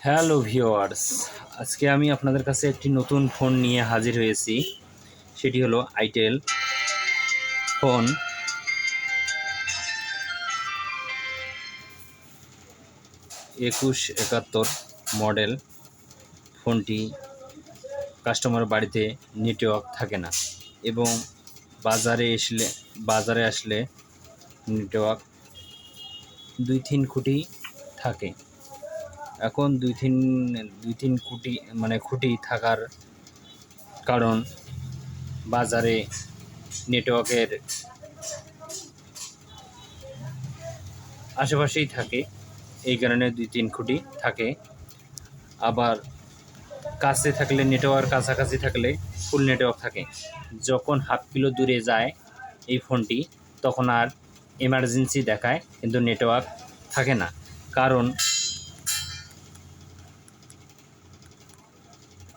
Hello viewers, আজকে আমি আপনাদের কাছে একটি নতুন ফোন নিয়ে হাজির হয়েছি। সেটি হলো আইটেল ফোন 2171 মডেল। ফোনটি কাস্টমার বাড়িতে নেটওয়ার্ক থাকে না এবং বাজারে আসলে নেটওয়ার্ক 2-3 খুঁটি থাকে। এখন দুই তিন খুঁটি থাকার কারণ বাজারে নেটওয়ার্কের আশেপাশেই থাকে, এই কারণে 2-3 খুঁটি থাকে। আবার কাছে থাকলে কাছাকাছি থাকলে ফুল নেটওয়ার্ক থাকে। যখন হাফ কিলো দূরে যায় এই ফোনটি, তখন আর এমার্জেন্সি দেখায় কিন্তু নেটওয়ার্ক থাকে না। কারণ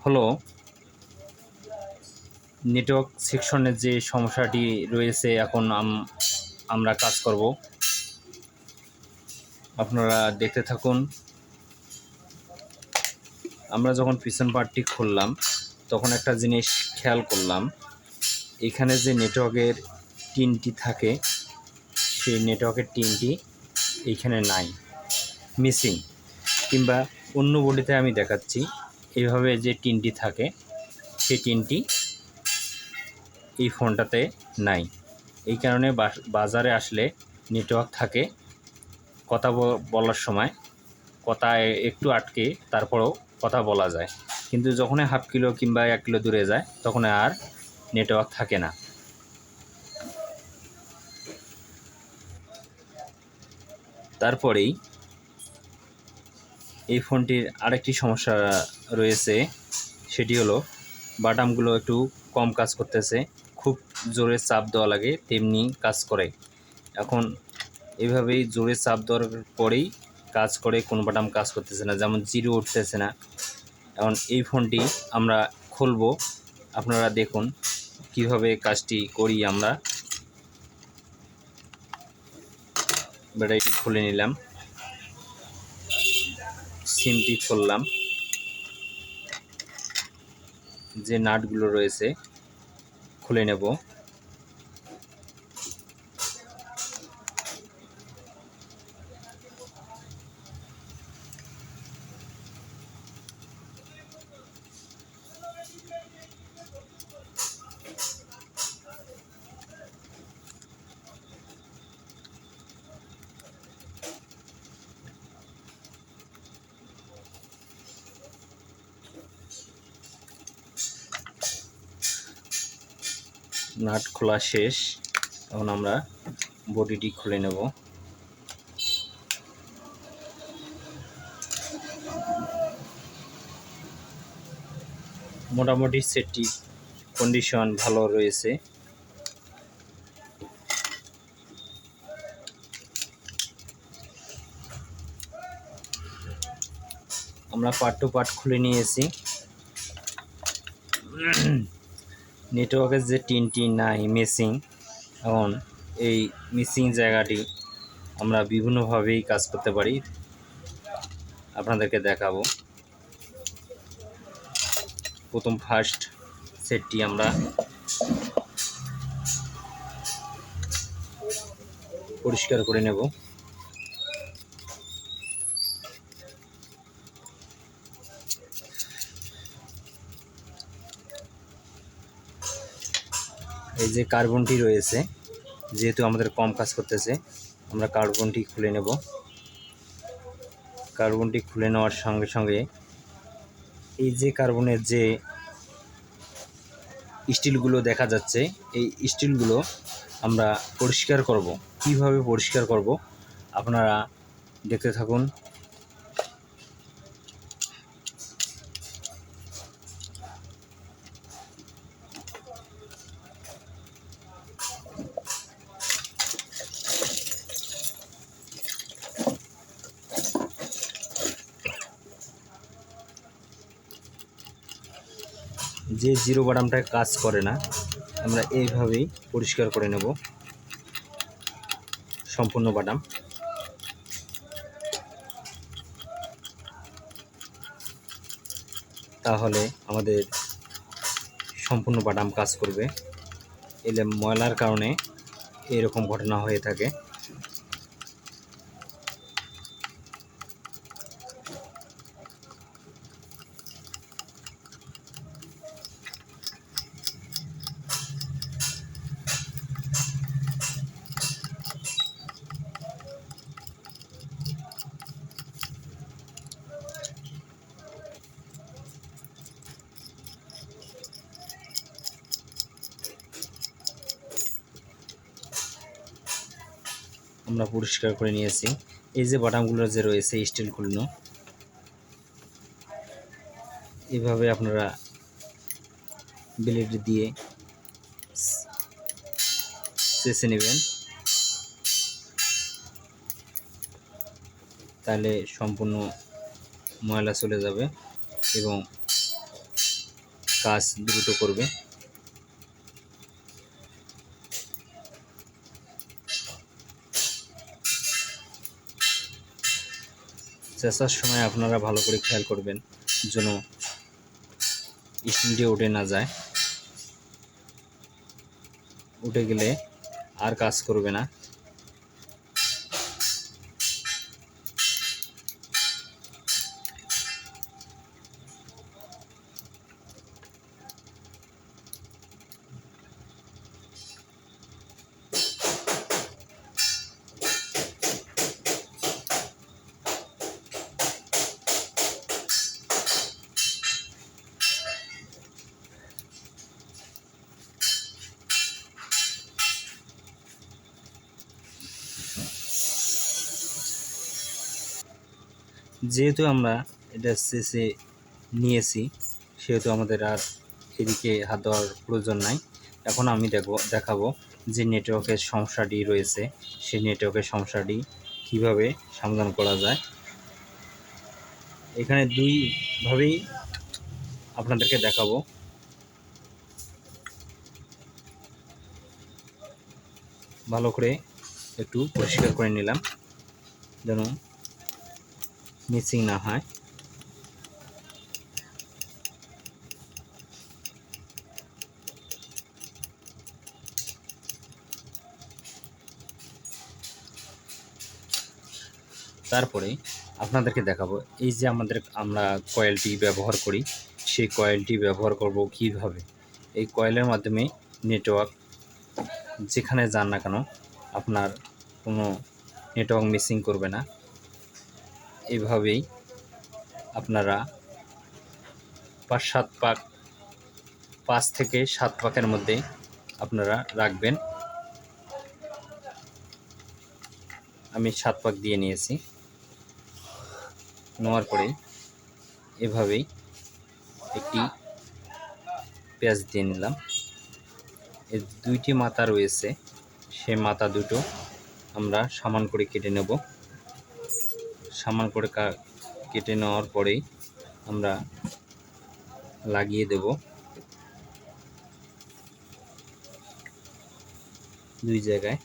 হলো নেটওয়ার্ক সেকশনের যে সমস্যাটি রয়েছে। এখন আমরা কাজ করব, আপনারা দেখতে থাকুন। আমরা যখন পিছন পার্টটি খুললাম তখন একটা জিনিস খেয়াল করলাম, এখানে যে নেটওয়ার্কের টিনটি থাকে সেই নেটওয়ার্কের টিনটি এইখানে নাই, মিসিং। কিংবা অন্য বডিতে আমি দেখাচ্ছি, এইভাবে যে টিনটি থাকে সেই টিনটি এই ফোনটাতে নাই। এই কারণে বাজারে আসলে নেটওয়ার্ক থাকে, কথা বলার সময় কথা একটু আটকে তারপরেও কথা বলা যায়, কিন্তু যখনই হাফ কিলো কিংবা 1 কিলো দূরে যায় তখন আর নেটওয়ার্ক থাকে না। তারপরেই এই ফোনটির আরেকটি সমস্যা রয়েছে, সেটি হলো বাটামগুলো একটু কম কাজ করতেছে। খুব জোরে চাপ দেওয়া লাগে তেমনি কাজ করে। এখন এভাবেই জোরে চাপ দেওয়ার পরেই কাজ করে, কোনো বাটাম কাজ করতেছে না, যেমন জিরো উঠতেছে না। এখন এই ফোনটি আমরা খুলব, আপনারা দেখুন কিভাবে কাজটি করি। আমরা ব্যাটারিটি খুলে নিলাম, সিমটি খুললাম, যে নাটগুলো রয়েছে খুলে নেব। নাট খোলা শেষ, এখন আমরা বডিটি খুলে নেব। মোটামুটি সেটটি কন্ডিশন ভালো রয়েছে। আমরা পার্ট টু পার্ট খুলে নিয়েছি। নেটওয়ার্কের যে টিনটি নাই, মিসিং, এখন এই মিসিং জায়গাটি আমরা বিভিন্নভাবেই কাজ করতে পারি, আপনাদেরকে দেখাবো। প্রথম ফার্স্ট সেটটি আমরা পরিষ্কার করে নেব। এই যে কার্বনটি রয়েছে, যেহেতু আমাদের কম কাজ করতেছে, আমরা কার্বনটি খুলে নেব। কার্বনটি খুলে নেওয়ার সঙ্গে সঙ্গে এই যে কার্বনের যে স্টিলগুলো দেখা যাচ্ছে, এই স্টিলগুলো আমরা পরিষ্কার করব। কিভাবে পরিষ্কার করব আপনারা দেখতে থাকুন। যে জিরো বাটামটা কাজ করে না, আমরা এইভাবেই পরিষ্কার করে নেব সম্পূর্ণ বাটাম। তাহলে আমাদের সম্পূর্ণ বাদাম কাজ করবে। এলে ময়লার কারণে এরকম ঘটনা হয়ে থাকে। আমরা পরিষ্কার করে নিয়েছি। এই যে বাদামগুলো যে রয়েছে স্টিলগুলো, এভাবে আপনারা ব্লেড দিয়ে চেঁচে নেবেন, তাহলে সম্পূর্ণ ময়লা চলে যাবে এবং কাজ দ্রুত করবে। চেঁচার সময় আপনারা ভালো করে খেয়াল করবেন যেন স্টিলটি উঠে না যায়। উঠে গেলে আর কাজ করবে না। যেহেতু আমরা এটা চেঁচে নিয়েছি, সেহেতু আমাদের আর এদিকে হাত দেওয়ার প্রয়োজন নাই। এখন আমি দেখাবো যে নেটওয়ার্কের সমস্যাটি রয়েছে, সেই নেটওয়ার্কের সমস্যাটি কিভাবে সমাধান করা যায়। এখানে দুইভাবেই আপনাদেরকে দেখাবো। ভালো করে একটু পরিষ্কার করে নিলাম যেন মিসিং না হয়। তারপরে আপনাদেরকে দেখাবো এই যে আমরা কয়েলটি ব্যবহার করি, সেই কয়েলটি ব্যবহার করব কিভাবে। এই কয়েলের মাধ্যমে নেটওয়ার্ক যেখানে যান না কেন আপনার কোনো নেটওয়ার্ক মিসিং করবে না। এভাবেই আপনারা 5 থেকে 7 পাকের মধ্যে আপনারা রাখবেন। আমি 7 পাক দিয়ে নিয়েছি। নেওয়ার পরে এভাবেই একটি পেঁয়াজ দিয়ে নিলাম। এর দুইটি মাথা রয়েছে, সেই মাথা দুটো আমরা সমান করে কেটে নেব। সমান করে কেটে নেওয়ার পরেই আমরা লাগিয়ে দেব দুই জায়গায়।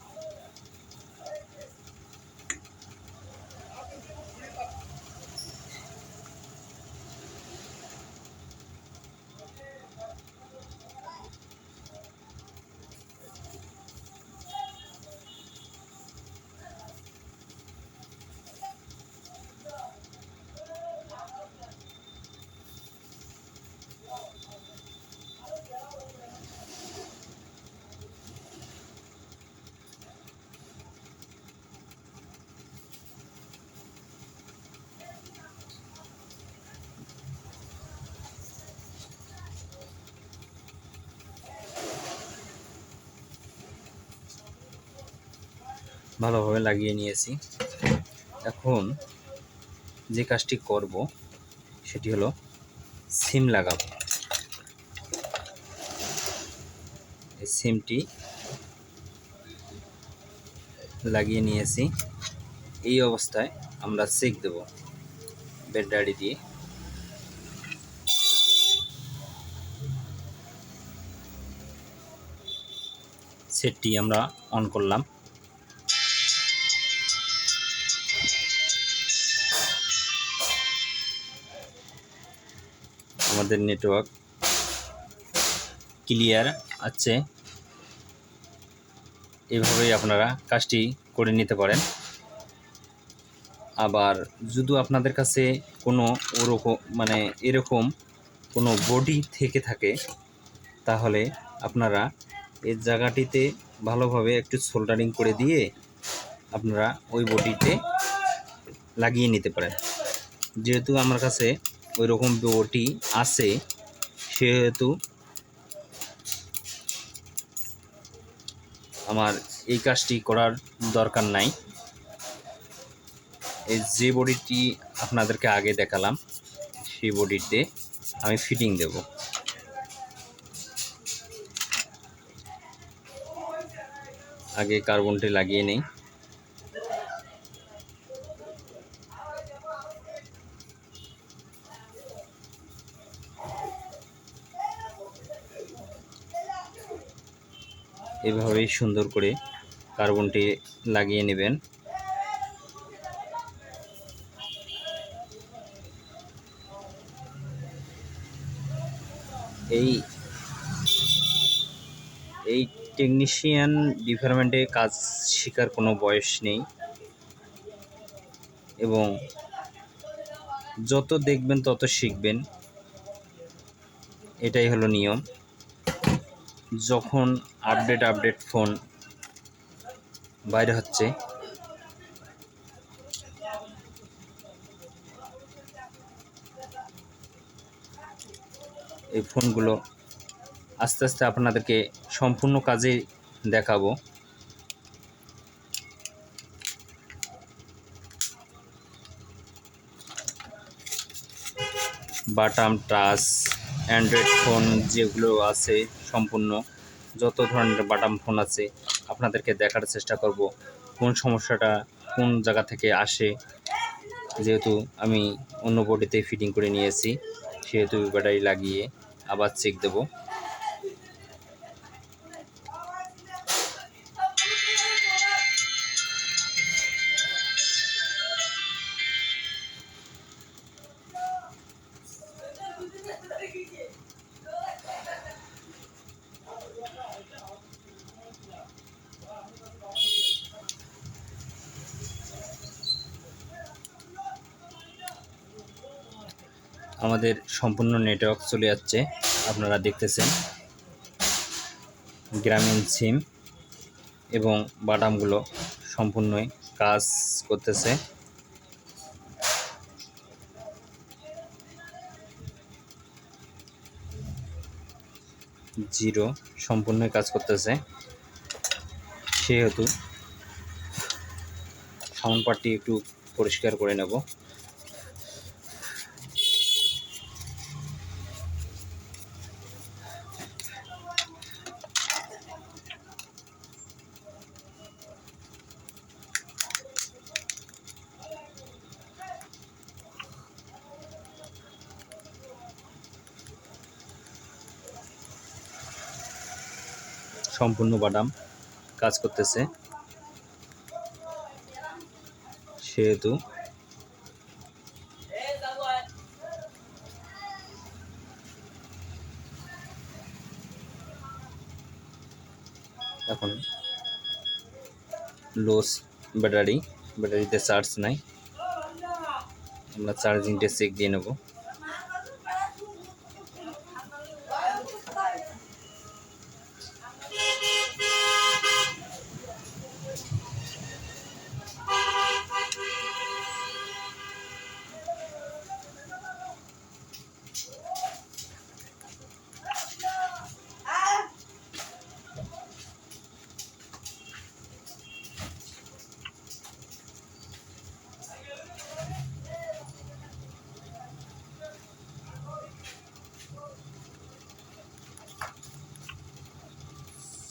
ভালোভাবে লাগিয়ে নিয়েছি। এখন যে কাজটি করব সেটি হলো সিম লাগাবো। এই সিমটি লাগিয়ে নিয়েছি। এই অবস্থায় আমরা চেক দেব ব্যাটারি দিয়ে। সেটটি আমরা অন করলাম। আমাদের নেটওয়ার্ক ক্লিয়ার আছে। এভাবেই আপনারা কাজটি করে নিতে পারেন। আবার যদি আপনাদের কাছে কোনো ওরকম এরকম কোনো বডি থেকে থাকে, তাহলে আপনারা এই জায়গাটিতে ভালোভাবে একটু সোল্ডারিং করে দিয়ে আপনারা ওই বডিতে লাগিয়ে নিতে পারেন। যেহেতু আমার কাছে ওই রকম বডি আছে, সেহেতু আমার এই কাজটি করার দরকার নাই। এই যে বডিটি আপনাদেরকে আগে দেখালাম, সেই বডিতে আমি ফিটিং দেব। আগে কার্বনটি লাগিয়ে নেই। এভাবেই সুন্দর করে কার্বনটি লাগিয়ে নেবেন। এই টেকনিশিয়ান ডিপার্টমেন্টে কাজ শেখার কোনো বয়স নেই, এবং যত দেখবেন তত শিখবেন, এটাই হলো নিয়ম। যখন আপডেট ফোন বাইরে হচ্ছে, এই ফোনগুলো আস্তে আস্তে আপনাদেরকে সম্পূর্ণ কাজে দেখাবো। বাটাম টাচ অ্যান্ড্রয়েড ফোন যেগুলো আছে, সম্পূর্ণ যত ধরনের বাটাম ফোন আছে আপনাদেরকে দেখার চেষ্টা করব কোন সমস্যাটা কোন জায়গা থেকে আসে। যেহেতু আমি অন্য বডিতে ফিটিং করে নিয়েছি, সেহেতু ব্যাটারি লাগিয়ে আবার চেক দেব। আমাদের সম্পূর্ণ নেটওয়ার্ক চলে যাচ্ছে, আপনারা দেখতেছেন। গ্রামীণ সিম এবং বাটামগুলো সম্পূর্ণই কাজ করতেছে। জিরো সম্পূর্ণই কাজ করতেছে, সেহেতু সাউন্ড পার্টটি একটু পরিষ্কার করে নেব। সম্পূর্ণ বাদাম কাজ করতেছে, সেহেতু এখন লোস ব্যাটারিতে চার্জ নাই, আমরা চার্জিংটা চেক দিয়ে নেব।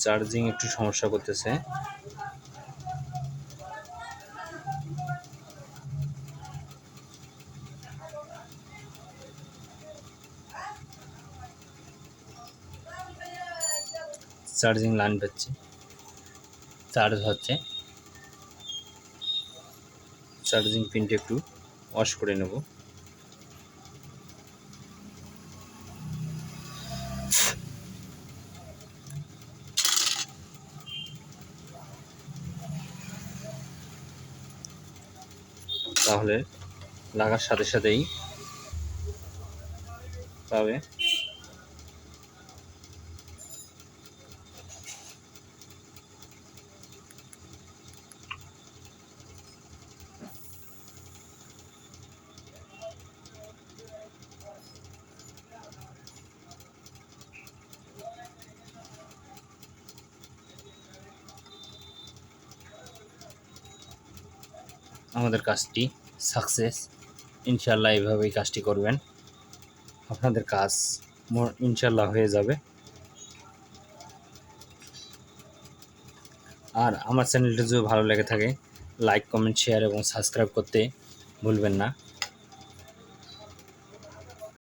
চার্জিং একটু সমস্যা করতেছে, চার্জিং লাইন পাচ্ছে, চার্জ হচ্ছে। চার্জিং পিনটা একটু অফ করে নেব। তাহলে লাগার সাথে সাথেই পাবে। আমাদের কাজটি সাকসেস। ইনশাল্লাহ এইভাবেই কাজটি করবেন, আপনাদের কাজ ইনশাল্লাহ হয়ে যাবে। আর আমার চ্যানেলটি যদি ভালো লেগে থাকে লাইক, কমেন্ট, শেয়ার এবং সাবস্ক্রাইব করতে ভুলবেন না।